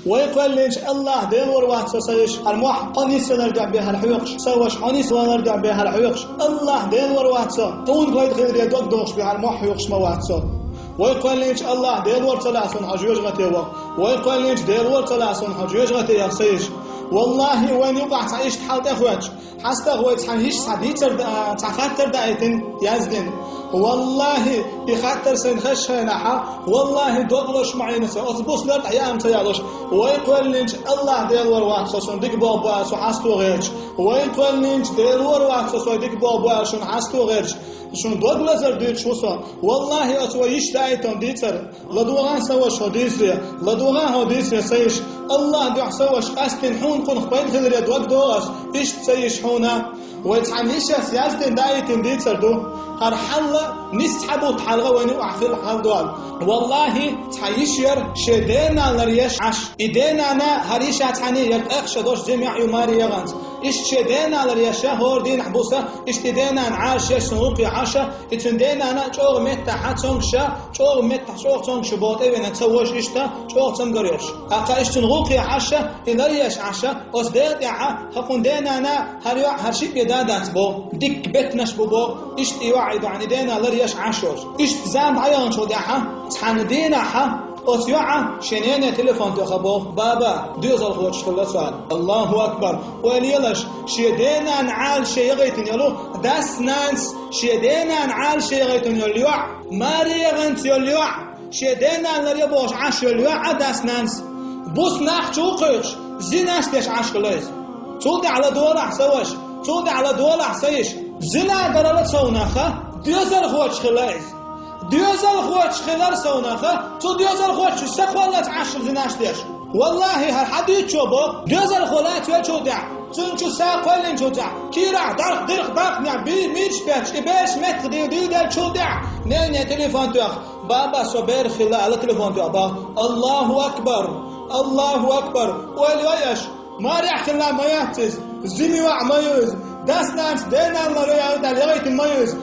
ويقول ليش الله دين ورواح سوسيش الموح قنيس نرجع بها الحيوقش سوش قنيس ونرجع بها الحيوقش الله دين ورواح سو تون قايد خير يدوك دوش بها الموح حيوقش ما واحد سو ويقول ليش الله دين ور ثلاثون حجوج غتيوا ويقول ليش دين ور ثلاثون حجوج غتيا سيش والله وين يقع تعيش تحاول أخواتش حتى أخوات حنيش سعديتر تخاطر دايتن يزدن والله بخاطر سنخش هنا والله دوغلوش معينة أصبوس لرت أيام تيالوش ويقول لينج الله ديال ورواح سوسون ديك بابا سو حاستو غيرش ويقول لينج ديال ورواح سوسو ديك بابا شون حاستو غيرش شون دوغلازر ديت شوسو والله أسوى يشتايتون ديتر لدوغان سواش هديسريا لدوغان هديسريا سيش الله ديح سواش أستن حون قن خبين خلريا دوغ دوغاش إيش تسيش حونا ويتحنيشا سياستن دايتن ديتر دو هر حل نسحبو تحلغة وينو أحفل حل دوال والله تحيشير شدينا لريش عش إدينا أنا هريشا تحني يرتأخ شدوش جميع يماري يغانت إش شدينا لريشا هور دين حبوسا إش تدينا عاش يسنوقي عاشا إتندينا أنا جوغ ميتا حاتونغشا جوغ ميتا جوغ تونغش بوتي وين تسوش إشتا جوغ تنغريش أقا إش تنغوقي عاشا إلريش عاشا أصديت يعا حقون دينا أنا هرشي بيدادات بو ديك بيتنش بو إش يوعد عن دينا لريش عاشوش إش زام عيان شو ديحا تحن دينا حا أسيوعة شنينة تليفون تخبو بابا دوزل خوش خلا سؤال الله أكبر وليلش شيدينا نعال شيغيتن يلو داس نانس شيدينا نعال شيغيتن يلوع ماري غنت يلوع شيدينا لري بوش عاش يلوع داس نانس بوس نحشو قيش زيناش تيش عاش خلاص تودي على دولة سواش تودي على دولة سيش زنا قرالت سوناخه دوزل خوش خلاص دوزل خوش خلال سوناخه تو دوزل خوش سقوالات عشر زناش ديش والله هر حديد شوبو دوزل خولات يجودع تنشو ساقوالين جودع كيرع درخ نع ميرش بيش إباش متر دي دل جودع نين تليفون دوخ بابا صبر خلال على تليفون دوخ الله أكبر الله أكبر والويش مارع خلال ما يهتز زمي وع ما يوز داس نانس دينا لريا دليغيت ما يوز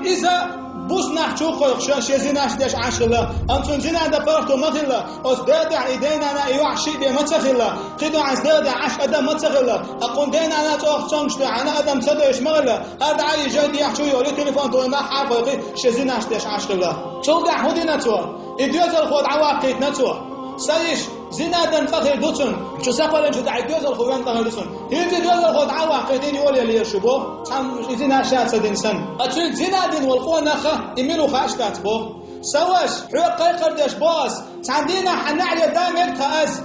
إذا بوس نحشو خوخ شزيناش داش عشرة أنتون زينا دا فرحتو مثلا أصدادع إيدينا أنا إيوح شيء بي متخلا قيدو عن زدادع عش أدم متخلا أقول دينا أنا توخ تونش أنا أدم تدوش مغلا هذا عاي جاي يحشو يولي تليفون تو ما حافظي شزيناش داش عشرة شو دع هودي نتوه إديوز الخود عواقيت نتوه سايش زنادن فخر دوتون شو سقولن شو دع إديوز الخوان تغلسون هيدي إديوز الخود عواقيتين يولي اللي يشبو تام زنا شات سدنسن أتشيل زنادن والخوان أخا إميلو خاش تاتبو سواش حق قردش باز تعندينا حنعلي دامك كأز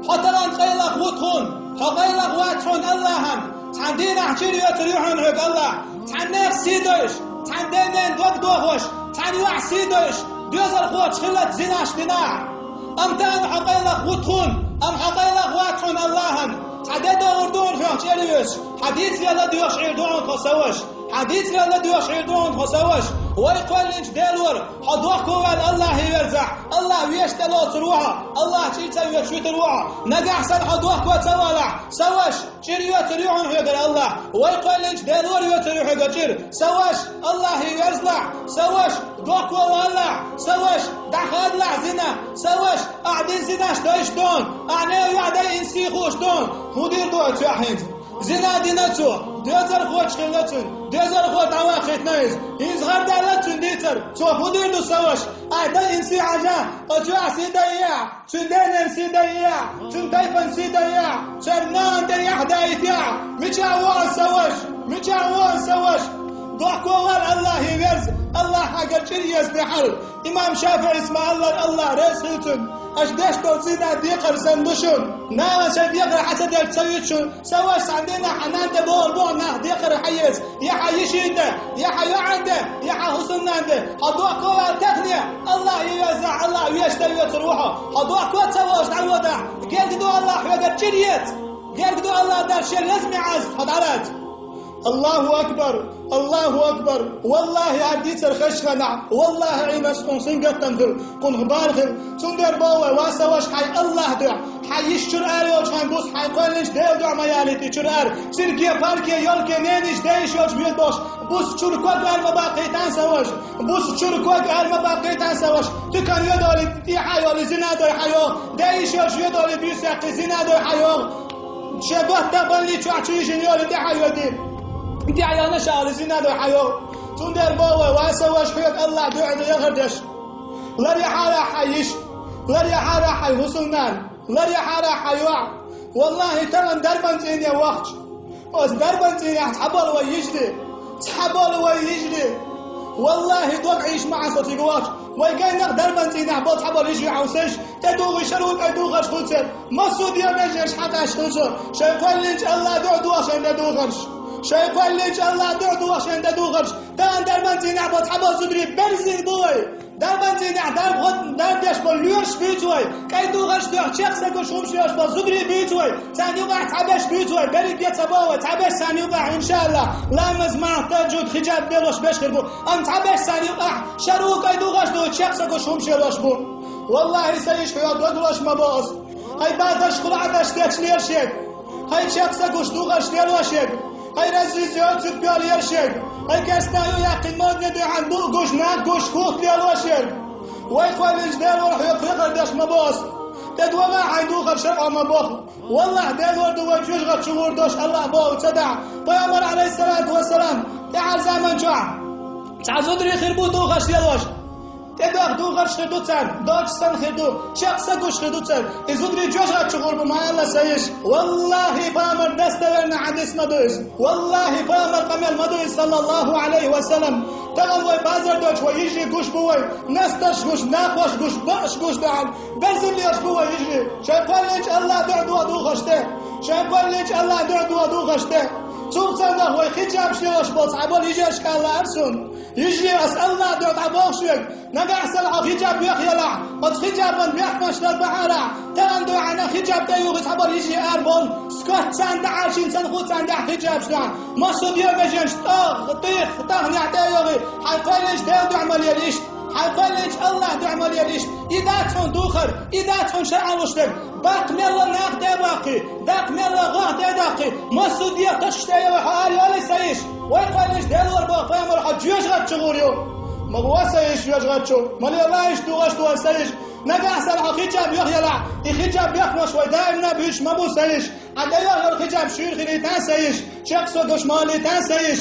حتى لان قيلق وطخون حقيلق واتحون اللهم تعندينا حشيري يتريحون حق الله تعنيق سيدوش تعندين دوك دوغوش تعنيوع سيدوش ديوز الخوات خلت زناش ديناع أمتان حقيلق وطخون أم حقيلق واتحون اللهم تعدد غردون في حشيريوش حديث يلا ديوش عيدون خسوش حديث يلا ديوش عيدون خسوش ويقول لنج ديلور حضوكو الله يرزع الله ويشتلو تروحه الله تشيتا ويشوي تروحه نقع سن حضوكو تولع سواش شيريو تريحون هيدر الله ويقول لنج ديلور يتريح هيدر سواش الله يرزع سواش دوكو والله سواش دخل لع زنا سواش قاعدين زناش دايشتون اعنيه يعدي انسيخوش دون مدير دوت يحيد زنا ديناتو ديزر خوش خلتون ديزر خوت عواقيت نايز يزغر دالتون ديتر تو مدير دو سواش اعدا انسي عجا اجوع سيدايا تندين انسي دايا تندايفن سيدايا شرنان دايا دايتيا مجاوان سواش ضحكوان الله يرز الله حق الجريس بحل امام شافعي اسمع الله رسلتون أشداش توصينا ديقر سندوشون ناما شديقر حسد يتسويتشون سواش عندنا حنان دبول ناه ديقر حيز يا حيشيده يا حيو عنده يا حسن عنده حضوع كوة التقنية الله يوزع الله ويشتري تروحه حضوع كوة تسواش عودع قال قدو الله حوق الجريت قال قدو الله دار شيء لازم يعز حضارات الله أكبر الله أكبر والله عديت الخشخنع والله عيمس قنصين قطن قن غبارغل تندر باوة واسواش حي الله دع حيش شرعاري وش هنبوس حي قولنش ديو دع مياليتي شرعار سيركيا باركيا يولكي نينيش دايش يوش بيد باش بوس شركوك المباقيتان سواش بوس شركوك المباقيتان سواش تكن يدولي تي حيو لزنادو حيو دايش يوش يدولي بيساقي زنادو حيو شبه تبالي تشوعشي جنيولي دي حيو دي انتي عيانا شعر زنادو حيو تندر باوة واسواش حيوك الله دعي يغردش لري حارة حيش لري حارة حي حسنان لري حارة حيوع والله تمام دربان زين يا وقت بس دربان زين تحبال ويجري تحبال ويجري والله دوق عيش مع صوتي قواش ويقين دربان زين عبال تحبال يجري عوسش تدوغي شروط ادوغش خلصر مسود يا مجرش حتى اشخلصر شايفان لينج الله دعدو عشان ندوغش شايفان لينج الله دعدو عشان ندوغش تان دربان زين عبال تحبال زدري برزين بوي دربان زين دردش با لورش بیتوی که دوغش دو چخسه که شومشیاش با زدری بیتوی تانیوبع تعبش بیتوی بری بیت باوی تعبش تانیوبع انشالله لامز ما تجود خجاب بیلوش بشخر بو ام تعبش تانیوبع شروع که دوغش دو چخسه که شومشیاش بو والله سيش حياد ودوش مباز هاي بعدش خلعتش تشلير شيك هاي چخسه که دوغش دیلوشیک هاي رزيزيات تبيال شيك هاي كاستايو يقين مود ندو عن بو قوش ناك قوش خوخ ديالو شيك ويخوال الجدال ورح يقرق داش مباس تدوى ما عيدوخ الشرع مباخ والله دال وردو وجوش غد شغور دوش الله باو تدع بيامر عليه الصلاة والسلام تعال زمن شعب تعزودري خربو دوخش ديالوش تدوخ دوخش خردو تسان دوش سن خردو شخصا قوش خردو تسان ازودري جوش غد شغور بما الله سيش والله بيامر دستورنا حديث مدوش والله بيامر قميل مدوش صلى الله عليه وسلم تغل وي بازر دوش ويجري قوش بوي نستش قوش ناقوش قوش باش قوش دعان برزم ليش بوي يجري شايفان ليش الله دعدو ودو غشته شايفان ليش الله دعدو ودو غشته توب صندوق وي خجاب شلوش بوص عبال يجيش كالله أرسون يجري أسأل الله دعد عبوشيك نقع سلعة خجاب يخيلع قد خجابا بيحمش للبحارة تان دو عنا خجاب دايو غس عبال يجري أربون سكوت سان دعاشين سنخوت سان دع خجاب شلان مصد يومجنش طيخ طهن يعتايوغي حيقاليش داو عمل يليش حيقاليش الله دعمل يليش إذا تون دوخر إذا تون شرع وشتك باق ميلا ناق دا باقي داق ميلا غاه دا داقي مصد يقشتايو حالي ولي سيش ويقاليش دالور باق فيامر حجيوش غد شغوريو مغوا سيش يوش غد شو مالي الله يش دوغش دو سيش نقع سلعة خجاب يخيلع خجاب يخمش ويدائم نبيش مبو سيش عدا يغير خجاب شير خليتان سيش شخصو دوش ماليتان سيش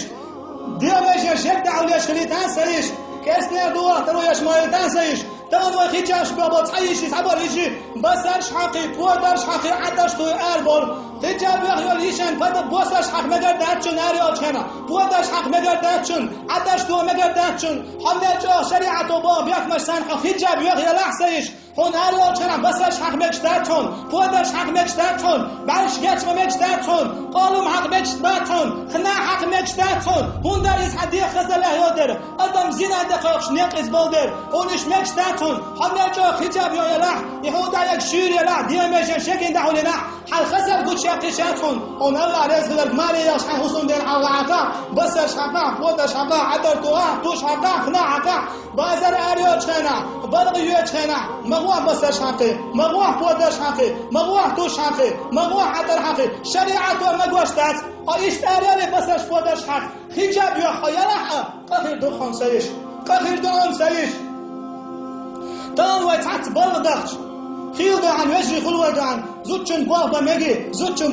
ديو بيش شك دعوليش خليتان سيش كاسنير دوغ ترويش ماليتان سيش تمام وخيجاش بابا تعيش يتعبر يجي بسرش حقي بودرش حقي عدش تو اربول خيجاب يخيل يشن بدا بوسرش حق مگر داتشون اريال چنا بودرش حق مگر داتشون عدش تو مگر داتشون حمله جا شريعة باب يخمش سن خيجاب يخيل احسيش هون اريال چنا بسرش حق مگر داتشون بودرش حق مگر داتشون بعش گچ مگر داتشون قالم حق مگر داتشون خنا حق مگر داتشون هون در از حدی خزله يودر ادم زينه دقاقش نقز بولدر هونش مگر داتشون حمله جا خجاب يلا يهودا يك شير يلا ديمش شكين دعولنا حل خسر قد شاقشاتهم on الله رزق المالي يش حسن دين علاقه بس شقا بود شقا عدل تو شقا خنا عقا بازار اريو چنا بلغ يو چنا مغوا بس شقا مغوا بود شقا مغوا تو شقا مغوا عدل حقي شريعه مغواشتات ايش اريو بس بود شقا حجاب يا خيلا قهر دو خمسيش قهر دو خمسيش تان ويتعت بلغدخش خيل دعان وجري خلوة دعان زوجن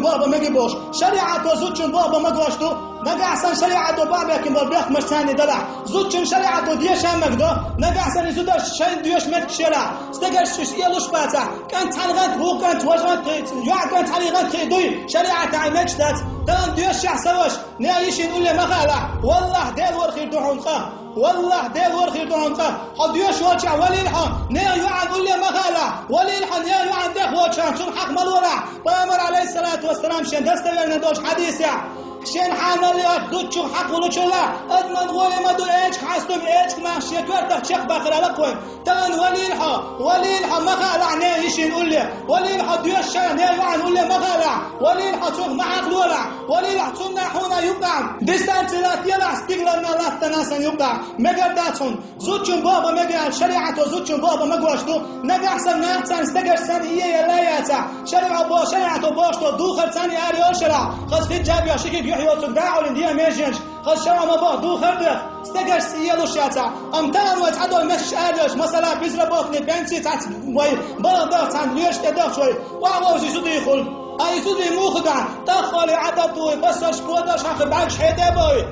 بابا مجي بوش شريعة زوجن بابا مجواشتو نقع سن شريعة بابا كم بيخ مشتاني دلع زوجن شريعة ديش همك دو نقع سن زودش شين ديش متك شرع استقرش يلوش باتا كانت حلغات هو كانت وجهت يوع كانت حلغات خيدوي شريعة عمك دات تان ديش شعسوش نعيش نقول لي مغالع والله ديل ورخير دعون قا والله ديل ورخير دعون قا حد يوش وجع ولي الحان نيا يوع نقول لي مغالع ولي الحان نيا يوع ديخ وجع شن حق ملورع بامر عليه الصلاة والسلام شن دستوير ندوش حديث شين حامليات دوتشو حق ولوشلا أدمن غولي ما دو إيش حاستم إيش ما شكر تشق بقرة لقوي تان وليلها ما خالع نيشين قولي وليلها ديوش شيء نيوان قولي ما خالع وليلها شوف ما عقلولا وليلها تنا حونا يبقى ديستانسيلات يلا استقلالنا لا تناسن يبقى مقداتهم زوجهم بابا مقال شريعة وزوجهم بابا مقوشتو نقحسن نحسن استقرسن إيه لا ياتا شريعة باشتو دوخر ثاني آريو شرع خاص في جاب يا شكيك يحيى وتقدعوا لنديها ميجنش خاص شرع ما باه دوخر ده استقرس إيه لو شاتا أمتان وتعدوا المش آريوش مثلا بيزر باطني بنتي تاعت وي بلد ده تاعت ليش تدخل شوي وعوزي سودي يخل أي سودي مخدع تخلي عدد بسش بودش حق بعكش حيدة باي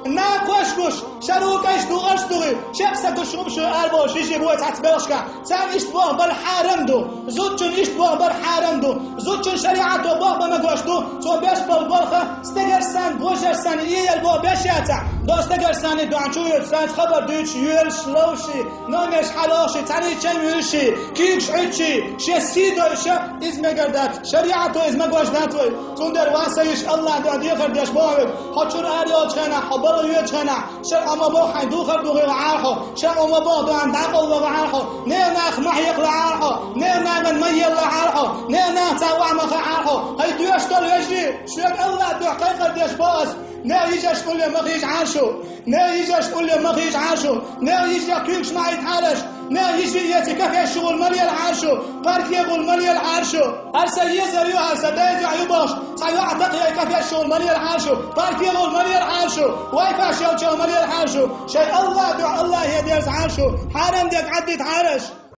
ناكوش شروكش دو أشتغي شخصك شو أربعة شيء بوي تعتبرشك سام إشتباه بالحرم دو زوجن إشتباه بالحرم دو زوجن شريعته باه بمقوش دو تو بيش بالبرخة استجرسان بوجرسان إيه البو بيشياتا دو استجرسان دو عنشوية سانت خبر دوش يلش لوشي نامش حلاشي تاني چم يلشي كيكش عيشي شي سيدوشي إز مقردات شريعته إز مقوش داتوي تندر واسيش الله دو ديخر ديش باوك حچور آريات خانا حبرو يتخنا شر أما بو حيدو خردو غير عارحو شر أما بو دو عند عقل وعارحو نيناخ محيق لعارحو نينا من ميل لعارحو نينا تاوع مخ عارحو هاي دوش طول يجري شوك الله دو حقيقة ديش باس نا يجاش قول لي مخيج عاشو نا يجاش قول لي مخيج عاشو نا يجي كينش معي تعالش نا يجي يتكفى الشغل مليال عاشو بارك يقول مليال عاشو هرسا يزريو هرسا دايز يعيباش سايو عتقي يكفى الشغل مليال عاشو بارك يقول مليال عاشو وايفاش يوجه مليال عاشو شيء الله دعا الله يدير عاشو حرام ديك عدي تعارش